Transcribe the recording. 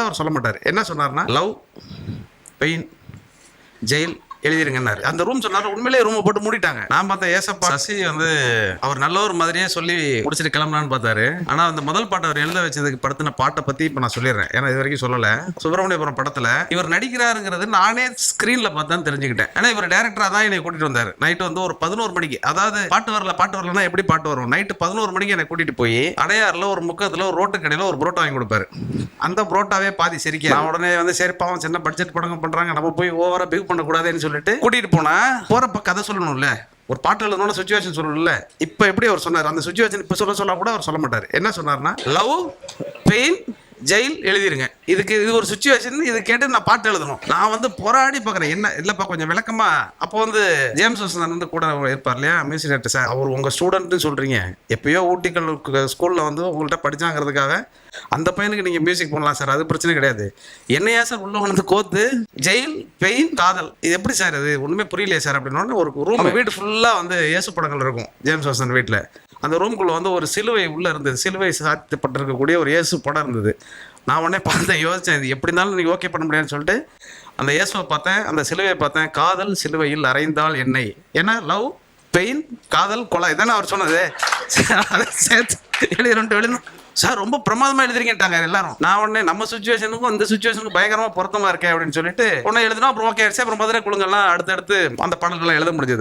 கூட அவர் சொல்ல மாட்டார். என்ன சொன்னார்னா, லவ், பெயின், ஜெயில் எழுதிருங்கன்னாரு. அந்த ரூம் சொன்னாரு, உண்மையிலேயே ரூமை போட்டு மூடிட்டாங்க. நான் பார்த்தேன், ஏசப்பா சசி வந்து அவர் நல்ல ஒரு மாதிரியே சொல்லி முடிச்சுட்டு கிளம்பலான்னு பார்த்தாரு. ஆனா அந்த முதல் பாட்டை அவர் எழுத வச்சதுக்கு படுத்தின பாட்டை பத்தி இப்ப நான் சொல்லிடுறேன், ஏன்னா இது வரைக்கும் சொல்லல. சுப்பிரமணியபுரம் படத்துல இவர் நடிக்கிறாருங்கிறது நானே ஸ்கிரீன்ல பார்த்தா தெரிஞ்சுக்கிட்டேன். ஏன்னா இவர் டைரக்டரா தான் என்னை கூட்டிட்டு வந்தாரு. நைட்டு வந்து ஒரு 11 மணிக்கு, அதாவது பாட்டு வரலன்னா எப்படி பாட்டு வரும், நைட்டு 11 மணிக்கு என்னை கூட்டிட்டு போய் அடையாறுல ஒரு முக்கத்துல ஒரு ரோட்டு கடையில ஒரு புரோட்டா வாங்கி கொடுப்பாரு. அந்த புரோட்டாவே பாதி சிரிக்க, நான் உடனே வந்து சரி பாவம் சின்ன பட்ஜெட் படங்க பண்றாங்க, நம்ம போய் ஓவரா பிக் பண்ணக்கூடாதுன்னு சொல்லிட்டு கூட்டிட்டு போனா, போறப்ப கதை சொல்லணும்ல, ஒரு பாட்டு எழுதணும்னு சுச்சுவேஷன் சொல்லணும்ல. இப்ப எப்படி அவர் சொன்னார், அந்த சுச்சுவேஷன் இப்ப சொல்ல கூட அவர் சொல்ல மாட்டார். என்ன சொன்னார்னா, லவ், பெயின், ஜெயில் எழுதிருங்க. இது ஒரு சுச்சுவேஷன், இது கேட்டு நான் பாட்டு எழுதணும். நான் வந்து போராடி பார்க்குறேன், என்ன இல்லப்பா கொஞ்சம் விளக்கமா. அப்போ வந்து ஜேம்ஸ் வசந்தன் வந்து கூட இருப்பார் இல்லையா, மியூசிக் டைரக்டர் சார், அவர் உங்க ஸ்டூடெண்ட்னு சொல்றீங்க, எப்பயோ ஊட்டிகள் ஸ்கூல்ல வந்து உங்கள்கிட்ட படிச்சாங்கிறதுக்காக அந்த பையனுக்கு நீங்க மியூசிக் பண்ணலாம் சார், அது பிரச்சனை கிடையாது. என்னையா சார் உள்ள வந்து கோத்து ஜெயில், பெயின், காதல், இது எப்படி சார், இது ஒண்ணுமே புரியலையே சார் அப்படின்னு. ஒரு ரூம், வீடு ஃபுல்லா வந்து இயேசு படங்கள் இருக்கும் ஜேம்ஸ் வசந்தன் வீட்டில். அந்த ரூம்குள்ள வந்து ஒரு சிலுவை உள்ள இருந்தது, சிலுவை சாத்திப்பட்டிருக்கக்கூடிய ஒரு இயேசு படம் இருந்தது. நான் உடனே பார்த்தேன், யோசிச்சேன், இது எப்படி இருந்தாலும் நீ ஓகே பண்ண முடியாதுன்னு சொல்லிட்டு அந்த இயேசுவை பார்த்தேன், அந்த சிலுவையை பார்த்தேன். காதல் சிலுவையில் அறைந்தால் என்னை, ஏன்னா லவ், பெயின், காதல், கொலை, இதானே அவர் சொன்னது. அதை சேர்த்து எழுதணும் சார், ரொம்ப பிரமாதமா எழுதுறீங்கட்டாங்க எல்லாரும். நான் உடனே நம்ம சுச்சுவேஷனுக்கும் இந்த சுச்சுவேஷனுக்கும் பயங்கரமா பொருத்தமா இருக்கேன் அப்படின்னு சொல்லிட்டு உடனே எழுதினா, அப்புறம் ஓகே ஆயிடுச்சு. அப்புறம் மதுரை குழுங்கெல்லாம் அடுத்தடுத்து அந்த பாடல்கள்லாம் எழுத முடிஞ்சது.